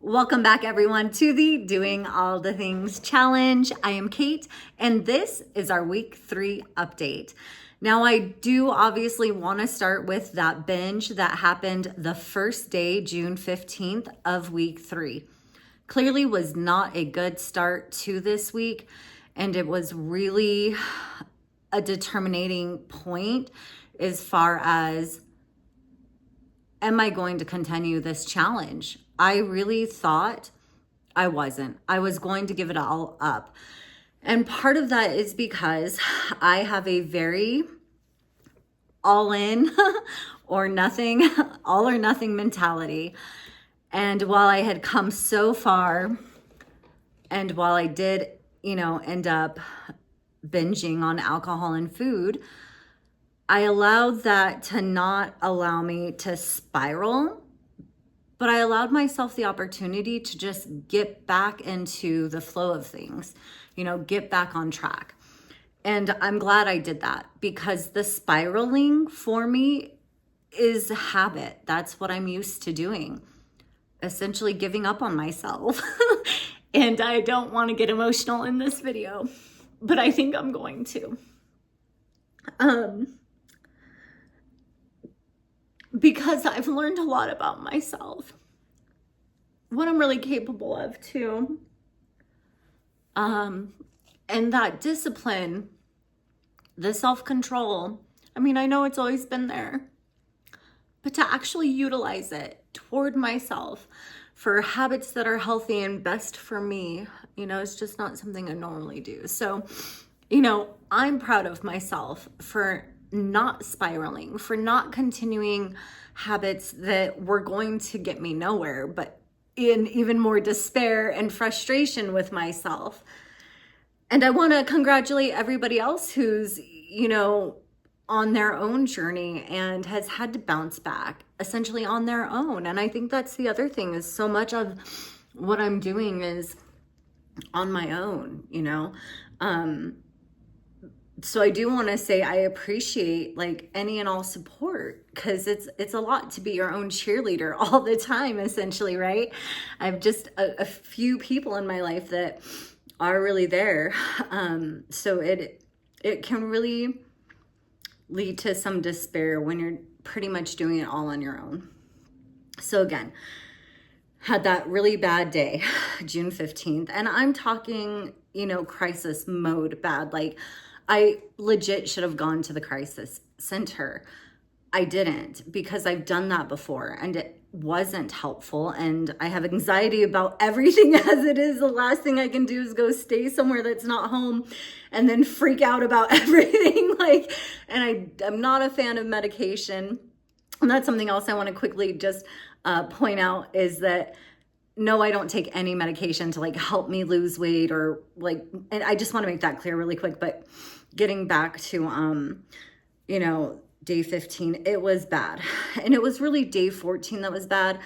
Welcome back everyone to the Doing All the Things Challenge. I am Kate and this is our week 3 update. Now I do obviously want to start with that binge that happened the first day, June 15th of week 3. Clearly was not a good start to this week, and it was really a determining point as far as, am I going to continue this challenge? I really thought I wasn't. I was going to give it all up. And part of that is because I have a very all in or nothing, all or nothing mentality. And while I had come so far, and while I did, end up binging on alcohol and food, I allowed that to not allow me to spiral, but I allowed myself the opportunity to just get back into the flow of things, get back on track. And I'm glad I did that, because the spiraling for me is a habit. That's what I'm used to doing, essentially giving up on myself. And I don't want to get emotional in this video, but I think I'm going to. Because I've learned a lot about myself, what I'm really capable of too. And that discipline, the self-control, I know it's always been there, but to actually utilize it toward myself for habits that are healthy and best for me, it's just not something I normally do. So, I'm proud of myself for not spiraling, for not continuing habits that were going to get me nowhere, but in even more despair and frustration with myself. And I want to congratulate everybody else who's, on their own journey and has had to bounce back essentially on their own. And I think that's the other thing, is so much of what I'm doing is on my own, So I do want to say I appreciate any and all support, because it's a lot to be your own cheerleader all the time, essentially, right? I have just a few people in my life that are really there. So it can really lead to some despair when you're pretty much doing it all on your own. So again, had that really bad day, June 15th, and I'm talking, crisis mode bad. I legit should have gone to the crisis center. I didn't, because I've done that before and it wasn't helpful. And I have anxiety about everything as it is. The last thing I can do is go stay somewhere that's not home and then freak out about everything. And I'm not a fan of medication. And that's something else I want to quickly just point out, is that no, I don't take any medication to help me lose weight or and I just want to make that clear really quick. But getting back to, day 15, it was bad. And it was really day 14 that was bad,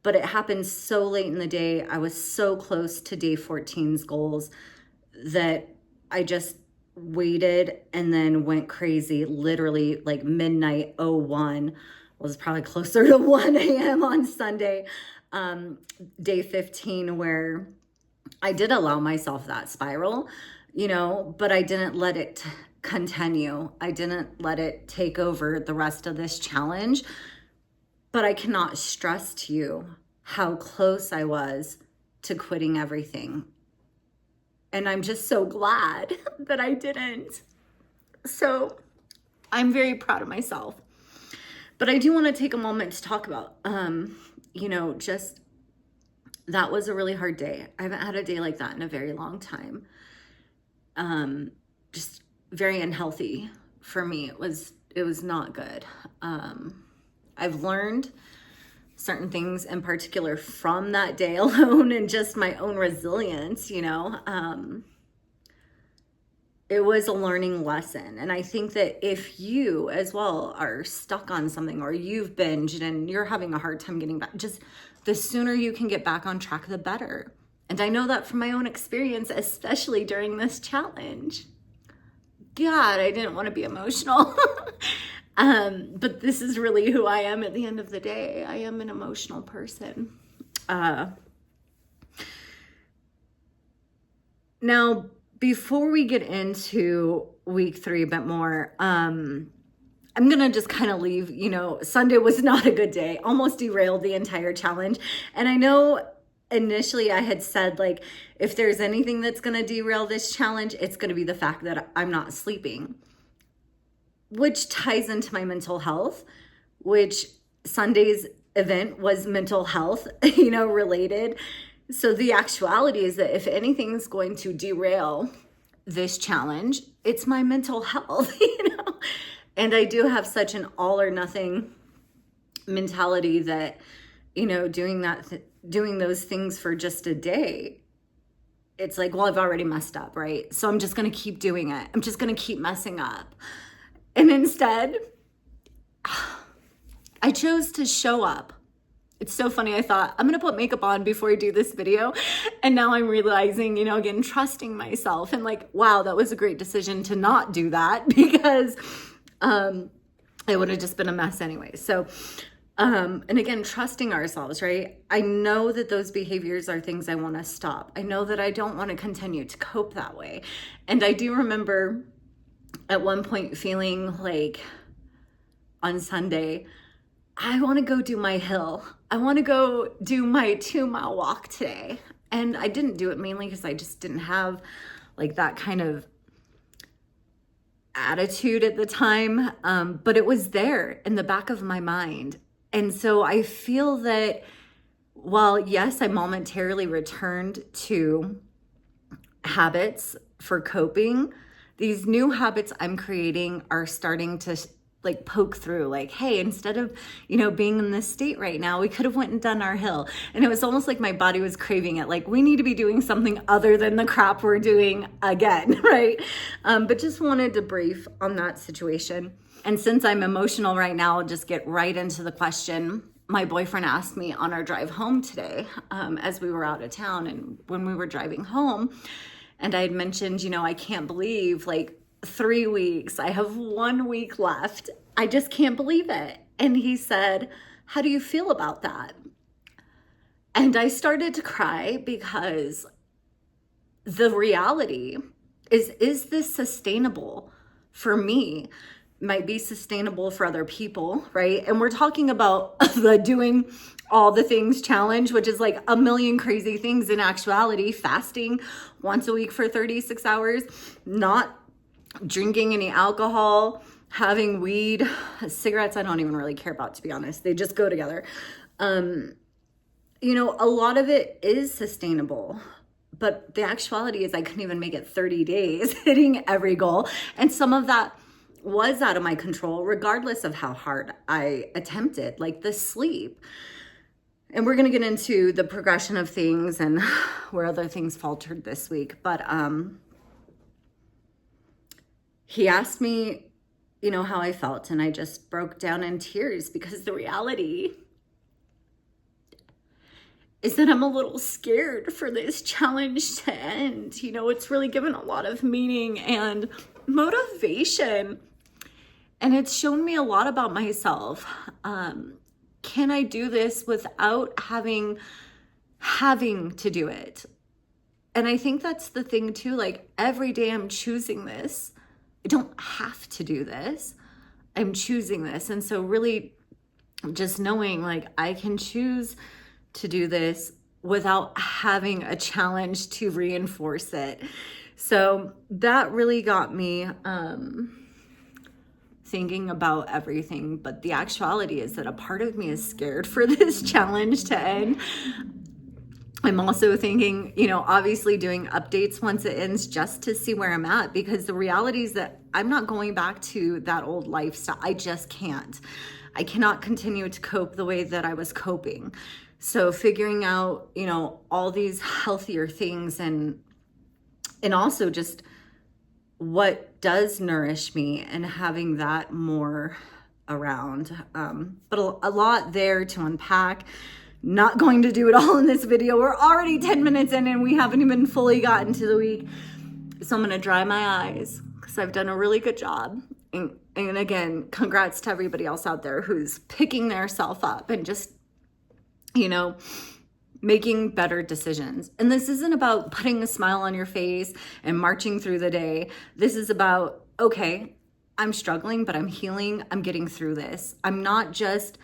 but it happened so late in the day. I was so close to day 14's goals that I just waited and then went crazy. Literally midnight 01, was probably closer to 1 a.m. on Sunday, day 15, where I did allow myself that spiral, but I didn't let it continue. I didn't let it take over the rest of this challenge. But I cannot stress to you how close I was to quitting everything. And I'm just so glad that I didn't. So I'm very proud of myself. But I do want to take a moment to talk about, just that was a really hard day. I haven't had a day like that in a very long time. Just very unhealthy for me. It was not good. I've learned certain things in particular from that day alone, and just my own resilience, it was a learning lesson. And I think that if you as well are stuck on something, or you've binged and you're having a hard time getting back, just the sooner you can get back on track, the better. And I know that from my own experience, especially during this challenge. God, I didn't want to be emotional. But this is really who I am at the end of the day. I am an emotional person. Now, before we get into week 3 a bit more, I'm going to just kind of leave, Sunday was not a good day, almost derailed the entire challenge. And I know initially I had said, like, if there's anything that's going to derail this challenge, it's going to be the fact that I'm not sleeping, which ties into my mental health, which Sunday's event was mental health, related. So the actuality is that if anything's going to derail this challenge, it's my mental health, And I do have such an all or nothing mentality that, doing those things for just a day, it's like, well, I've already messed up, right? So I'm just going to keep doing it. I'm just going to keep messing up. And instead, I chose to show up. It's so funny. I thought, I'm going to put makeup on before I do this video. And now I'm realizing, again, trusting myself and like, wow, that was a great decision to not do that because it would have just been a mess anyway. So, and again, trusting ourselves, right? I know that those behaviors are things I want to stop. I know that I don't want to continue to cope that way. And I do remember at one point feeling like on Sunday, I want to go do my hill. I want to go do my 2-mile walk today. And I didn't do it mainly because I just didn't have like that kind of attitude at the time. But it was there in the back of my mind. And so I feel that while, yes, I momentarily returned to habits for coping, these new habits I'm creating are starting to like poke through, like, hey, instead of, being in this state right now, we could have went and done our hill. And it was almost like my body was craving it. Like, we need to be doing something other than the crap we're doing again, right? But just wanted to brief on that situation. And since I'm emotional right now, I'll just get right into the question. My boyfriend asked me on our drive home today, as we were out of town and when we were driving home, and I had mentioned, I can't believe like 3 weeks. I have 1 week left. I just can't believe it. And he said, how do you feel about that? And I started to cry because the reality is this sustainable for me? Might be sustainable for other people, right? And we're talking about the doing all the things challenge, which is like a million crazy things in actuality. Fasting once a week for 36 hours, not drinking any alcohol, having weed, cigarettes, I don't even really care about, to be honest. They just go together. A lot of it is sustainable, but the actuality is I couldn't even make it 30 days hitting every goal. And some of that was out of my control, regardless of how hard I attempted, like the sleep. And we're going to get into the progression of things and where other things faltered this week. But he asked me, how I felt, and I just broke down in tears because the reality is that I'm a little scared for this challenge to end. It's really given a lot of meaning and motivation, and it's shown me a lot about myself. Can I do this without having to do it? And I think that's the thing too, like every day I'm choosing this. I don't have to do this. I'm choosing this. And so really just knowing like I can choose to do this without having a challenge to reinforce it. So that really got me thinking about everything. But the actuality is that a part of me is scared for this challenge to end. I'm also thinking, obviously doing updates once it ends just to see where I'm at, because the reality is that I'm not going back to that old lifestyle. I just can't. I cannot continue to cope the way that I was coping. So figuring out, all these healthier things and also just what does nourish me and having that more around. But a lot there to unpack. Not going to do it all in this video. We're already 10 minutes in and we haven't even fully gotten to the week. So I'm going to dry my eyes because I've done a really good job. And again, congrats to everybody else out there who's picking their self up and just, making better decisions. And this isn't about putting a smile on your face and marching through the day. This is about, okay, I'm struggling, but I'm healing. I'm getting through this. I'm not just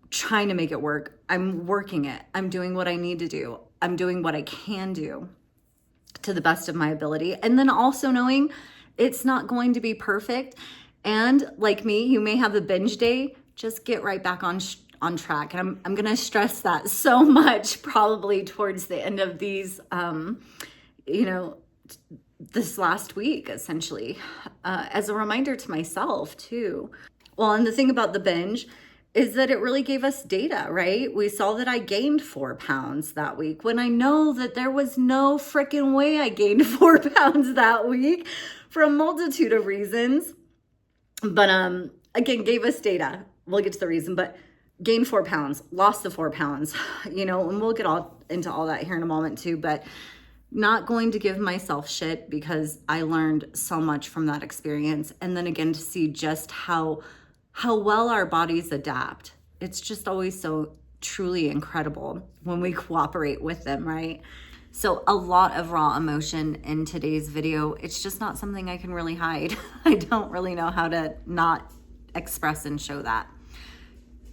trying to make it work. I'm working it. I'm doing what I need to do. I'm doing what I can do to the best of my ability. And then also knowing it's not going to be perfect. And like me, you may have a binge day, just get right back on track. And I'm going to stress that so much probably towards the end of these, this last week, essentially, as a reminder to myself too. Well, and the thing about the binge is that it really gave us data, right? We saw that I gained 4 pounds that week when I know that there was no freaking way I gained 4 pounds that week for a multitude of reasons. But again, gave us data. We'll get to the reason, but gained 4 pounds, lost the 4 pounds, and we'll get into all that here in a moment too, but not going to give myself shit because I learned so much from that experience. And then again, to see just how well our bodies adapt. It's just always so truly incredible when we cooperate with them, right? So a lot of raw emotion in today's video. It's just not something I can really hide. I don't really know how to not express and show that.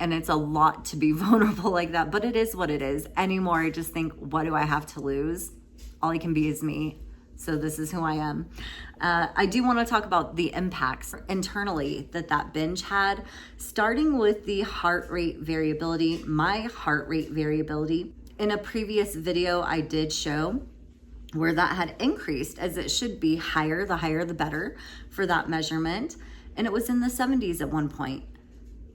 And it's a lot to be vulnerable like that, but it is what it is. Anymore, I just think, what do I have to lose? All I can be is me. So this is who I am. I do want to talk about the impacts internally that binge had, starting with the heart rate variability, my heart rate variability. In a previous video, I did show where that had increased, as it should be higher, the higher the better for that measurement. And it was in the 70s at one point.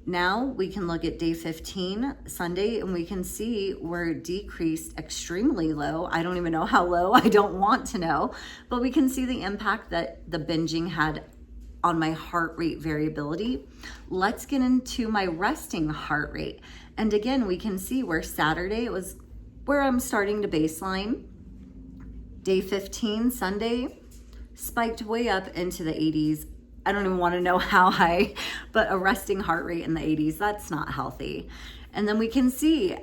Now we can look at day 15, Sunday, and we can see we're decreased extremely low. I don't even know how low. I don't want to know, but we can see the impact that the binging had on my heart rate variability. Let's get into my resting heart rate. And again, we can see where Saturday, it was where I'm starting to baseline. Day 15, Sunday, spiked way up into the 80s. I don't even want to know how high, but a resting heart rate in the 80s, that's not healthy. And then we can see,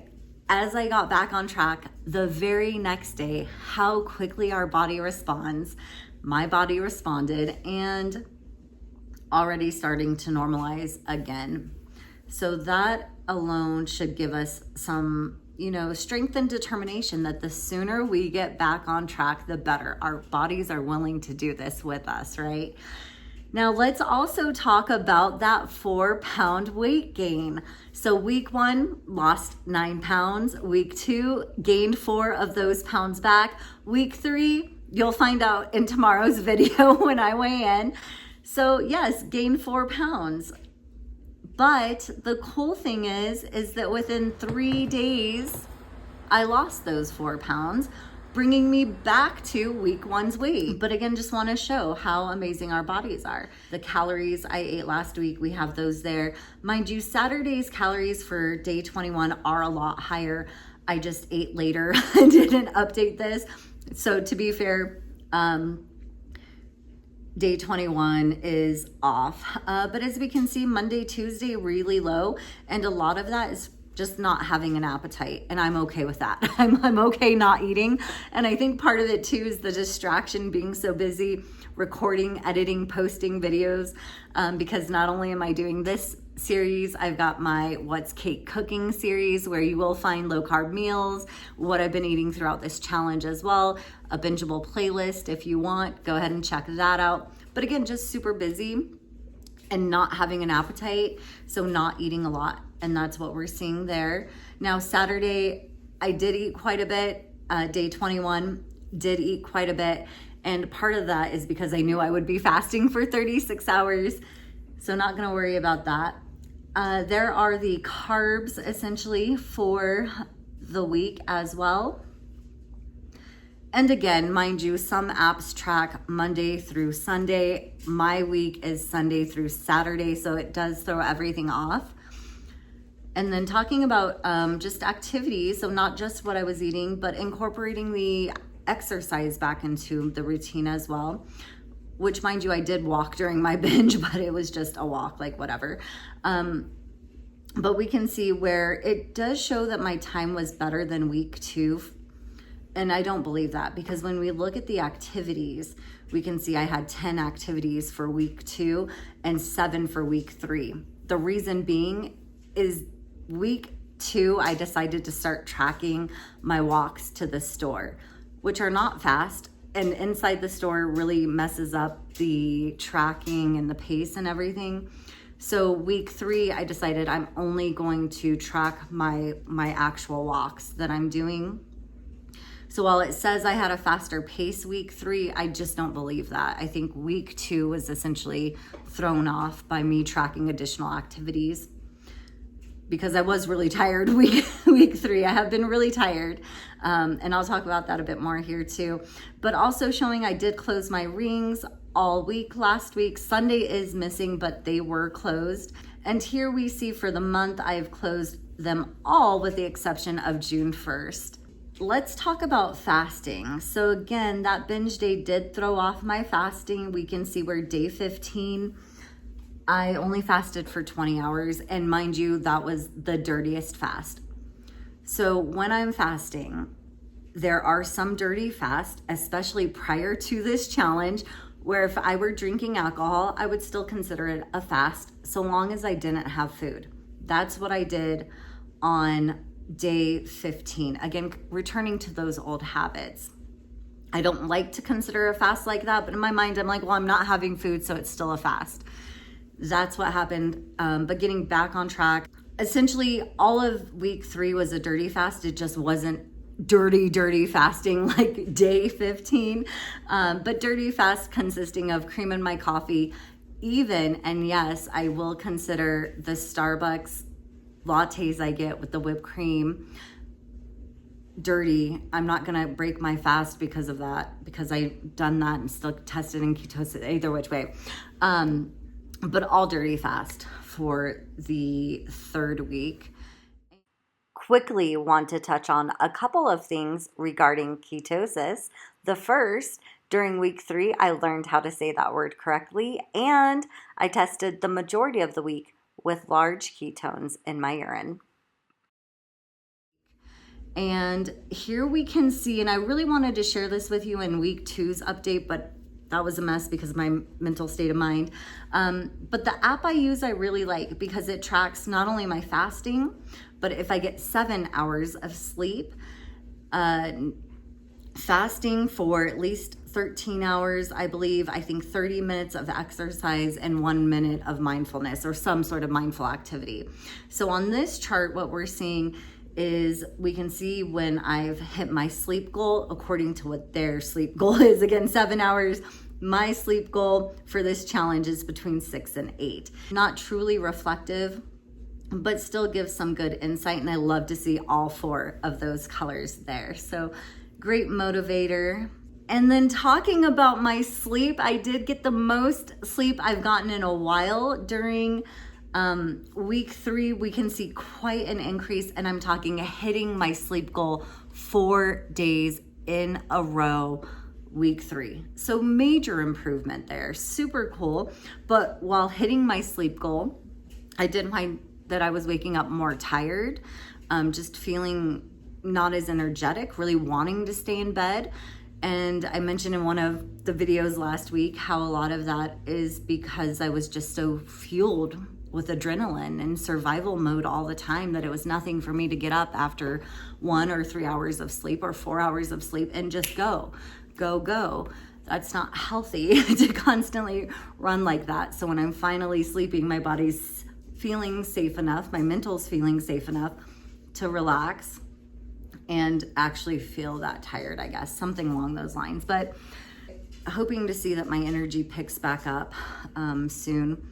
as I got back on track, the very next day, how quickly our body responds. My body responded and already starting to normalize again. So that alone should give us some, strength and determination that the sooner we get back on track, the better. Our bodies are willing to do this with us, right? Now let's also talk about that 4-pound weight gain. So week 1, lost 9 pounds. Week 2, gained 4 of those pounds back. Week 3, you'll find out in tomorrow's video when I weigh in. So yes, gained 4 pounds. But the cool thing is that within 3 days, I lost those 4 pounds, bringing me back to week 1's weight. But again, just want to show how amazing our bodies are. The calories I ate last week, we have those there. Mind you, Saturday's calories for day 21 are a lot higher. I just ate later and didn't update this. So to be fair, day 21 is off. But as we can see, Monday, Tuesday, really low. And a lot of that is just not having an appetite, and I'm okay with that. I'm okay not eating, and I think part of it too is the distraction, being so busy recording, editing, posting videos, because not only am I doing this series, I've got my What's Cake Cooking series where you will find low carb meals, what I've been eating throughout this challenge as well, a bingeable playlist if you want, go ahead and check that out. But again, just super busy and not having an appetite, so not eating a lot. And that's what we're seeing there. Now, Saturday, I did eat quite a bit. Day 21, did eat quite a bit. And part of that is because I knew I would be fasting for 36 hours. So not gonna worry about that. There are the carbs essentially for the week as well. And again, mind you, some apps track Monday through Sunday. My week is Sunday through Saturday, so it does throw everything off. And then talking about just activities, so not just what I was eating, but incorporating the exercise back into the routine as well, which mind you, I did walk during my binge, but it was just a walk, like whatever. But we can see where it does show that my time was better than week 2. And I don't believe that, because when we look at the activities, we can see I had 10 activities for week 2 and 7 for week 3. The reason being is week 2, I decided to start tracking my walks to the store, which are not fast. And inside the store really messes up the tracking and the pace and everything. So week 3, I decided I'm only going to track my actual walks that I'm doing. So while it says I had a faster pace week 3, I just don't believe that. I think week 2 was essentially thrown off by me tracking additional activities, because I was really tired week 3. I have been really tired. And I'll talk about that a bit more here too. But also showing I did close my rings all week last week. Sunday is missing, but they were closed. And here we see for the month, I've closed them all with the exception of June 1st. Let's talk about fasting. So again, that binge day did throw off my fasting. We can see where day 15, I only fasted for 20 hours. And mind you, that was the dirtiest fast. So when I'm fasting, there are some dirty fasts, especially prior to this challenge, where if I were drinking alcohol, I would still consider it a fast, so long as I didn't have food. That's what I did on day 15. Again, returning to those old habits. I don't like to consider a fast like that, but in my mind, I'm like, well, I'm not having food, so it's still a fast. That's what happened. But getting back on track, essentially all of week 3 was a dirty fast. It just wasn't dirty fasting like day 15, but dirty fast consisting of cream in my coffee, and yes, I will consider the Starbucks lattes I get with the whipped cream dirty. I'm not gonna break my fast because of that, because I've done that and still tested in ketosis, either which way. But all dirty fast for the 3rd week. Quickly want to touch on a couple of things regarding ketosis. The first, during week 3, I learned how to say that word correctly, and I tested the majority of the week with large ketones in my urine. And here we can see, and I really wanted to share this with you in week 2's update, but that was a mess because of my mental state of mind. But the app I use, I really like, because it tracks not only my fasting, but if I get 7 hours of sleep, fasting for at least 13 hours, I believe, I think 30 minutes of exercise and 1 minute of mindfulness or some sort of mindful activity. So on this chart, what we're seeing is we can see when I've hit my sleep goal according to what their sleep goal is. Again, 7 hours. My sleep goal for this challenge is between 6 and 8. Not truly reflective, but still gives some good insight. And I love to see all 4 of those colors there. So great motivator. And then talking about my sleep, I did get the most sleep I've gotten in a while during week 3. We can see quite an increase, and I'm talking hitting my sleep goal 4 days in a row, week 3. So major improvement there, super cool. But while hitting my sleep goal, I did find that I was waking up more tired, just feeling not as energetic, really wanting to stay in bed. And I mentioned in one of the videos last week how a lot of that is because I was just so fueled with adrenaline and survival mode all the time that it was nothing for me to get up after 1 or 3 hours of sleep or 4 hours of sleep and just go. That's not healthy to constantly run like that. So when I'm finally sleeping, my body's feeling safe enough, my mental's feeling safe enough to relax and actually feel that tired, I guess, something along those lines. But hoping to see that my energy picks back up soon,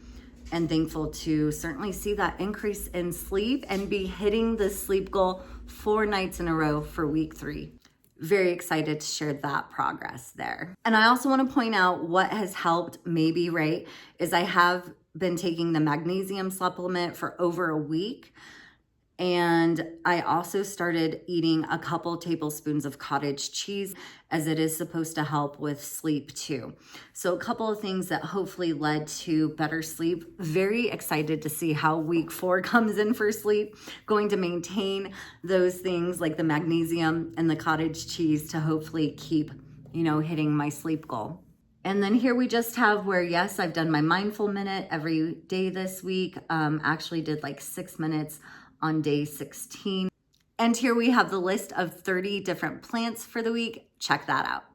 and thankful to certainly see that increase in sleep and be hitting the sleep goal 4 nights in a row for week 3. Very excited to share that progress there. And I also want to point out what has helped maybe, right, is I have been taking the magnesium supplement for over a week. And I also started eating a couple tablespoons of cottage cheese, as it is supposed to help with sleep too. So a couple of things that hopefully led to better sleep. Very excited to see how week 4 comes in for sleep. Going to maintain those things like the magnesium and the cottage cheese to hopefully keep, hitting my sleep goal. And then here we just have where, yes, I've done my mindful minute every day this week. Actually did like 6 minutes on day 16. And here we have the list of 30 different plants for the week. Check that out.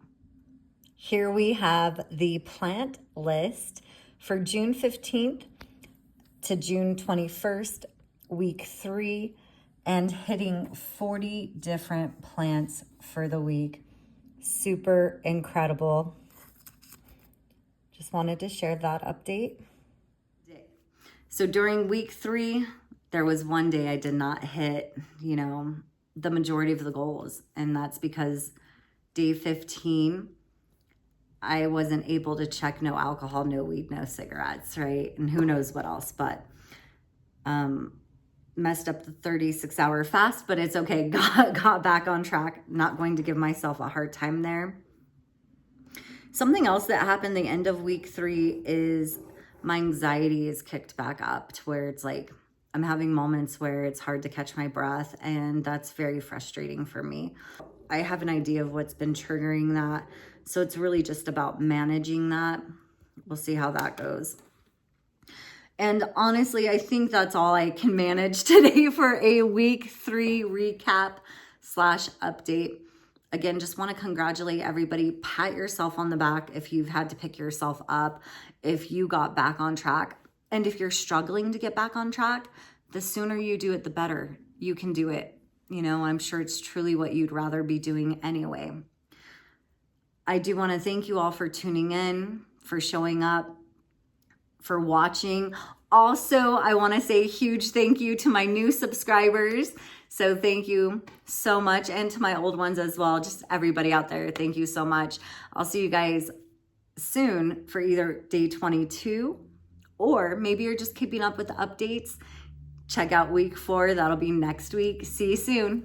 Here we have the plant list for June 15th to June 21st, week 3, and hitting 40 different plants for the week. Super incredible. Just wanted to share that update. So during week 3, there was one day I did not hit, the majority of the goals. And that's because day 15, I wasn't able to check no alcohol, no weed, no cigarettes, right? And who knows what else, but messed up the 36-hour fast, but it's okay. Got back on track. Not going to give myself a hard time there. Something else that happened the end of week 3 is my anxiety is kicked back up to where it's like, I'm having moments where it's hard to catch my breath, and that's very frustrating for me. I have an idea of what's been triggering that, so it's really just about managing that. We'll see how that goes. And honestly, I think that's all I can manage today for a week 3 recap / update. Again, just want to congratulate everybody. Pat yourself on the back if you've had to pick yourself up, if you got back on track. And if you're struggling to get back on track, the sooner you do it, the better. You can do it. I'm sure it's truly what you'd rather be doing anyway. I do want to thank you all for tuning in, for showing up, for watching. Also, I want to say a huge thank you to my new subscribers. So thank you so much. And to my old ones as well. Just everybody out there. Thank you so much. I'll see you guys soon for either day 22, or maybe you're just keeping up with the updates. Check out week 4. That'll be next week. See you soon.